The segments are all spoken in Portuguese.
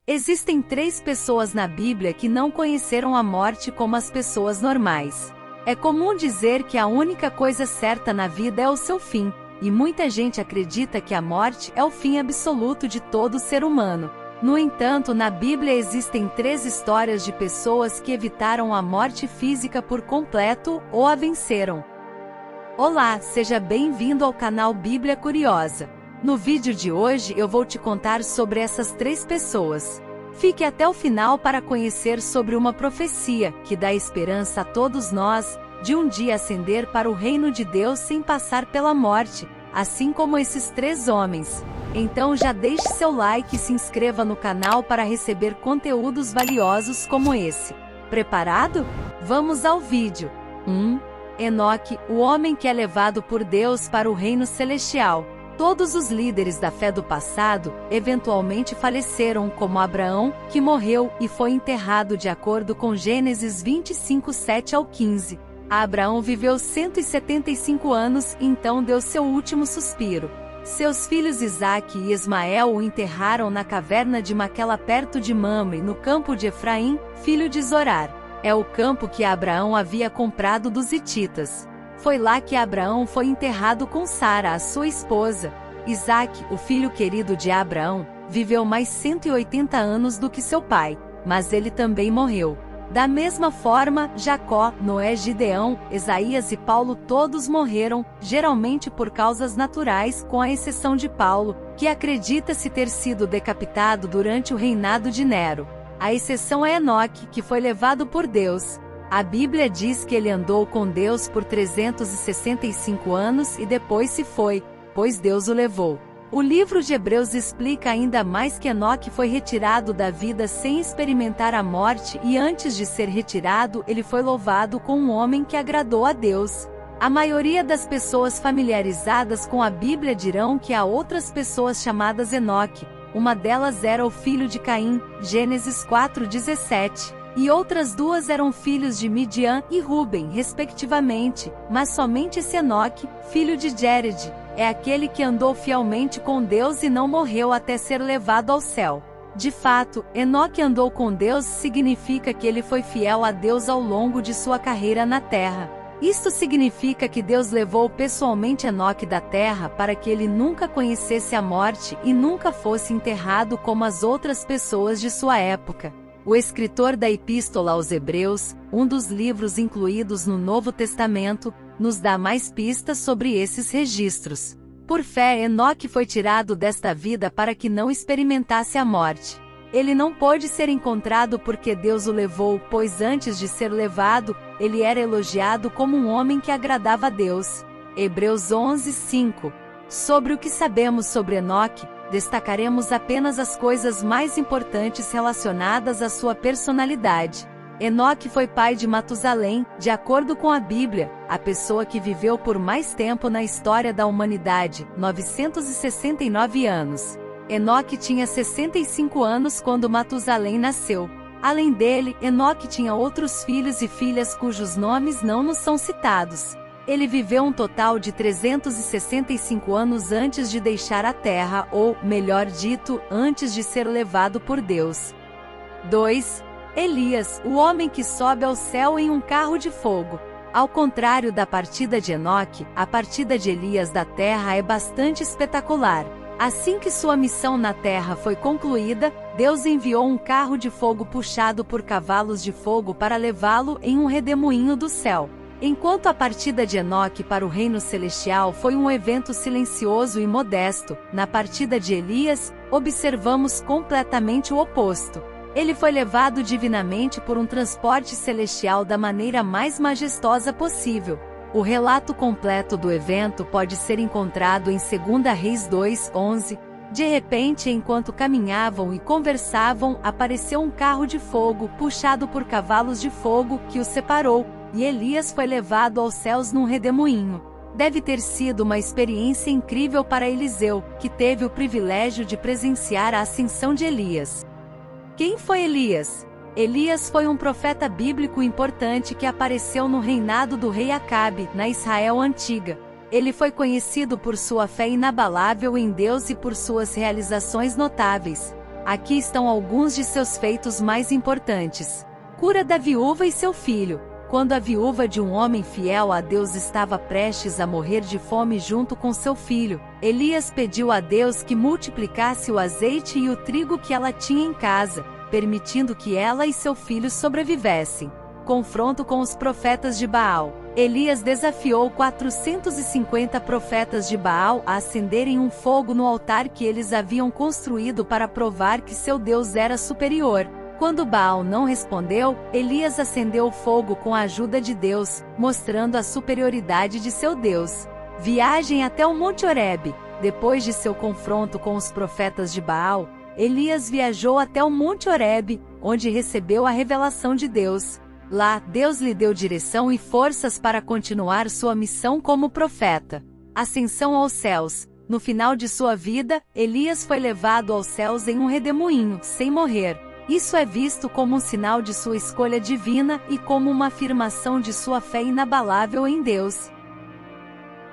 Existem 3 pessoas na Bíblia que não conheceram a morte como as pessoas normais. É comum dizer que a única coisa certa na vida é o seu fim, e muita gente acredita que a morte é o fim absoluto de todo ser humano. No entanto, na Bíblia existem 3 histórias de pessoas que evitaram a morte física por completo ou a venceram. Olá, seja bem-vindo ao canal Bíblia Curiosa. No vídeo de hoje eu vou te contar sobre essas 3 pessoas. Fique até o final para conhecer sobre uma profecia que dá esperança a todos nós, de um dia ascender para o reino de Deus sem passar pela morte, assim como esses 3 homens. Então já deixe seu like e se inscreva no canal para receber conteúdos valiosos como esse. Preparado? Vamos ao vídeo. 1. Enoque, o homem que é levado por Deus para o reino celestial. Todos os líderes da fé do passado, eventualmente faleceram, como Abraão, que morreu e foi enterrado de acordo com Gênesis 25, 7 ao 15. Abraão viveu 175 anos e então deu seu último suspiro. Seus filhos Isaque e Ismael o enterraram na caverna de Maquela perto de Mamre, no campo de Efraim, filho de Zorar. É o campo que Abraão havia comprado dos hititas. Foi lá que Abraão foi enterrado com Sara, a sua esposa. Isaque, o filho querido de Abraão, viveu mais 180 anos do que seu pai, mas ele também morreu. Da mesma forma, Jacó, Noé, Gideão, Esaías e Paulo todos morreram, geralmente por causas naturais, com a exceção de Paulo, que acredita-se ter sido decapitado durante o reinado de Nero. A exceção é Enoque, que foi levado por Deus. A Bíblia diz que ele andou com Deus por 365 anos e depois se foi, pois Deus o levou. O livro de Hebreus explica ainda mais que Enoque foi retirado da vida sem experimentar a morte e antes de ser retirado ele foi louvado com um homem que agradou a Deus. A maioria das pessoas familiarizadas com a Bíblia dirão que há outras pessoas chamadas Enoque. Uma delas era o filho de Caim, Gênesis 4:17. E outras 2 eram filhos de Midian e Ruben, respectivamente, mas somente esse Enoque, filho de Jered, é aquele que andou fielmente com Deus e não morreu até ser levado ao céu. De fato, Enoque andou com Deus significa que ele foi fiel a Deus ao longo de sua carreira na terra. Isto significa que Deus levou pessoalmente Enoque da terra para que ele nunca conhecesse a morte e nunca fosse enterrado como as outras pessoas de sua época. O escritor da Epístola aos Hebreus, um dos livros incluídos no Novo Testamento, nos dá mais pistas sobre esses registros. Por fé, Enoque foi tirado desta vida para que não experimentasse a morte. Ele não pôde ser encontrado porque Deus o levou, pois antes de ser levado, ele era elogiado como um homem que agradava a Deus. Hebreus 11:5. Sobre o que sabemos sobre Enoque, destacaremos apenas as coisas mais importantes relacionadas à sua personalidade. Enoque foi pai de Matusalém, de acordo com a Bíblia, a pessoa que viveu por mais tempo na história da humanidade, 969 anos. Enoque tinha 65 anos quando Matusalém nasceu. Além dele, Enoque tinha outros filhos e filhas cujos nomes não nos são citados. Ele viveu um total de 365 anos antes de deixar a terra, ou, melhor dito, antes de ser levado por Deus. 2. Elias, o homem que sobe ao céu em um carro de fogo. Ao contrário da partida de Enoque, a partida de Elias da terra é bastante espetacular. Assim que sua missão na terra foi concluída, Deus enviou um carro de fogo puxado por cavalos de fogo para levá-lo em um redemoinho do céu. Enquanto a partida de Enoque para o reino celestial foi um evento silencioso e modesto, na partida de Elias, observamos completamente o oposto. Ele foi levado divinamente por um transporte celestial da maneira mais majestosa possível. O relato completo do evento pode ser encontrado em 2 Reis 2:11. De repente, enquanto caminhavam e conversavam, apareceu um carro de fogo, puxado por cavalos de fogo, que os separou, e Elias foi levado aos céus num redemoinho. Deve ter sido uma experiência incrível para Eliseu, que teve o privilégio de presenciar a ascensão de Elias. Quem foi Elias? Elias foi um profeta bíblico importante que apareceu no reinado do rei Acabe, na Israel antiga. Ele foi conhecido por sua fé inabalável em Deus e por suas realizações notáveis. Aqui estão alguns de seus feitos mais importantes. Cura da viúva e seu filho. Quando a viúva de um homem fiel a Deus estava prestes a morrer de fome junto com seu filho, Elias pediu a Deus que multiplicasse o azeite e o trigo que ela tinha em casa, permitindo que ela e seu filho sobrevivessem. Confronto com os profetas de Baal. Elias desafiou 450 profetas de Baal a acenderem um fogo no altar que eles haviam construído para provar que seu Deus era superior. Quando Baal não respondeu, Elias acendeu o fogo com a ajuda de Deus, mostrando a superioridade de seu Deus. Viagem até o Monte Horebe. Depois de seu confronto com os profetas de Baal, Elias viajou até o Monte Horebe, onde recebeu a revelação de Deus. Lá, Deus lhe deu direção e forças para continuar sua missão como profeta. Ascensão aos céus. No final de sua vida, Elias foi levado aos céus em um redemoinho, sem morrer. Isso é visto como um sinal de sua escolha divina e como uma afirmação de sua fé inabalável em Deus.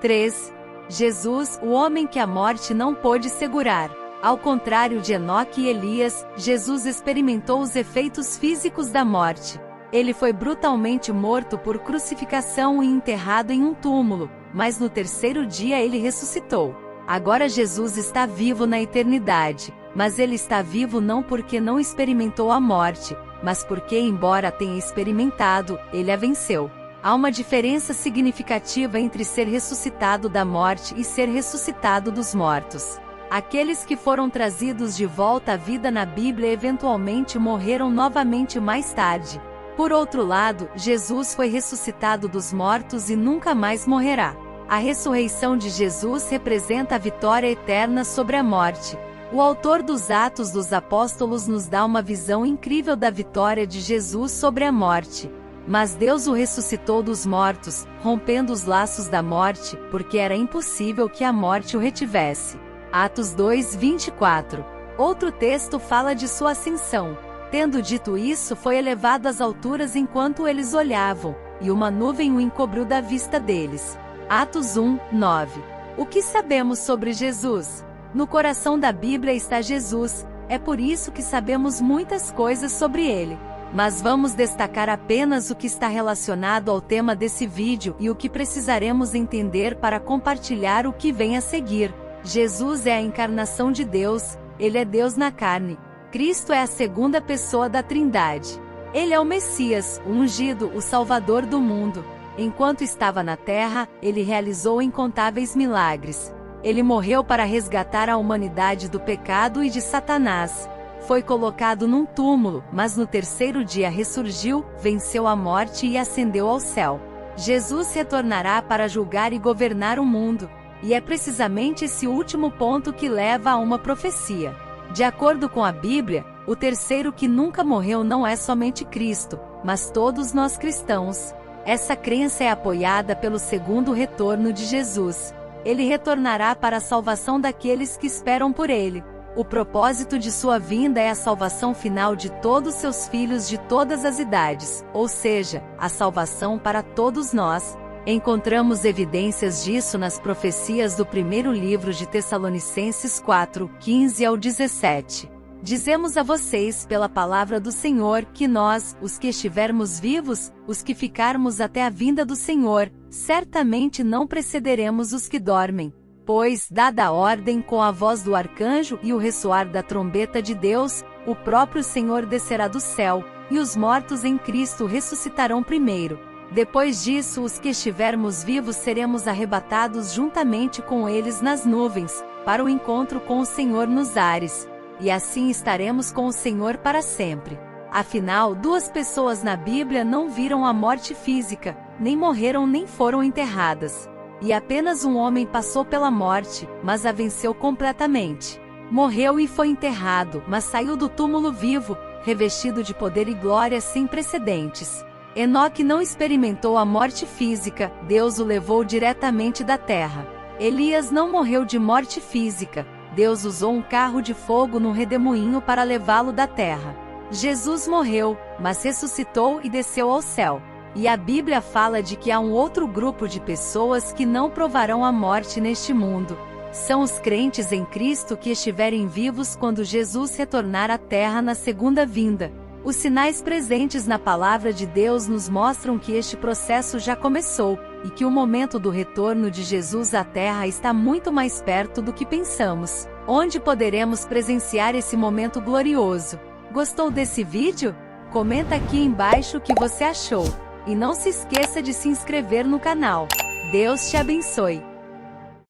3. Jesus, o homem que a morte não pôde segurar. Ao contrário de Enoque e Elias, Jesus experimentou os efeitos físicos da morte. Ele foi brutalmente morto por crucificação e enterrado em um túmulo, mas no terceiro dia ele ressuscitou. Agora Jesus está vivo na eternidade, mas ele está vivo não porque não experimentou a morte, mas porque, embora tenha experimentado, ele a venceu. Há uma diferença significativa entre ser ressuscitado da morte e ser ressuscitado dos mortos. Aqueles que foram trazidos de volta à vida na Bíblia eventualmente morreram novamente mais tarde. Por outro lado, Jesus foi ressuscitado dos mortos e nunca mais morrerá. A ressurreição de Jesus representa a vitória eterna sobre a morte. O autor dos Atos dos Apóstolos nos dá uma visão incrível da vitória de Jesus sobre a morte. Mas Deus o ressuscitou dos mortos, rompendo os laços da morte, porque era impossível que a morte o retivesse. Atos 2:24. Outro texto fala de sua ascensão. Tendo dito isso, foi elevado às alturas enquanto eles olhavam, e uma nuvem o encobriu da vista deles. Atos 1:9. O que sabemos sobre Jesus? No coração da Bíblia está Jesus, é por isso que sabemos muitas coisas sobre ele. Mas vamos destacar apenas o que está relacionado ao tema desse vídeo e o que precisaremos entender para compartilhar o que vem a seguir. Jesus é a encarnação de Deus, ele é Deus na carne. Cristo é a segunda pessoa da Trindade. Ele é o Messias, o ungido, o Salvador do mundo. Enquanto estava na terra, ele realizou incontáveis milagres. Ele morreu para resgatar a humanidade do pecado e de Satanás. Foi colocado num túmulo, mas no terceiro dia ressurgiu, venceu a morte e ascendeu ao céu. Jesus retornará para julgar e governar o mundo. E é precisamente esse último ponto que leva a uma profecia. De acordo com a Bíblia, o terceiro que nunca morreu não é somente Cristo, mas todos nós cristãos. Essa crença é apoiada pelo segundo retorno de Jesus. Ele retornará para a salvação daqueles que esperam por ele. O propósito de sua vinda é a salvação final de todos seus filhos de todas as idades, ou seja, a salvação para todos nós. Encontramos evidências disso nas profecias do primeiro livro de Tessalonicenses 4:15 ao 17. Dizemos a vocês pela palavra do Senhor que nós, os que estivermos vivos, os que ficarmos até a vinda do Senhor, certamente não precederemos os que dormem. Pois, dada a ordem com a voz do arcanjo e o ressoar da trombeta de Deus, o próprio Senhor descerá do céu, e os mortos em Cristo ressuscitarão primeiro. Depois disso, os que estivermos vivos seremos arrebatados juntamente com eles nas nuvens, para o encontro com o Senhor nos ares. E assim estaremos com o Senhor para sempre. Afinal, duas pessoas na Bíblia não viram a morte física, nem morreram nem foram enterradas. E apenas um homem passou pela morte, mas a venceu completamente. Morreu e foi enterrado, mas saiu do túmulo vivo, revestido de poder e glória sem precedentes. Enoque não experimentou a morte física, Deus o levou diretamente da terra. Elias não morreu de morte física, Deus usou um carro de fogo num redemoinho para levá-lo da terra. Jesus morreu, mas ressuscitou e desceu ao céu. E a Bíblia fala de que há um outro grupo de pessoas que não provarão a morte neste mundo. São os crentes em Cristo que estiverem vivos quando Jesus retornar à Terra na segunda vinda. Os sinais presentes na Palavra de Deus nos mostram que este processo já começou, e que o momento do retorno de Jesus à Terra está muito mais perto do que pensamos. Onde poderemos presenciar esse momento glorioso? Gostou desse vídeo? Comenta aqui embaixo o que você achou. E não se esqueça de se inscrever no canal. Deus te abençoe.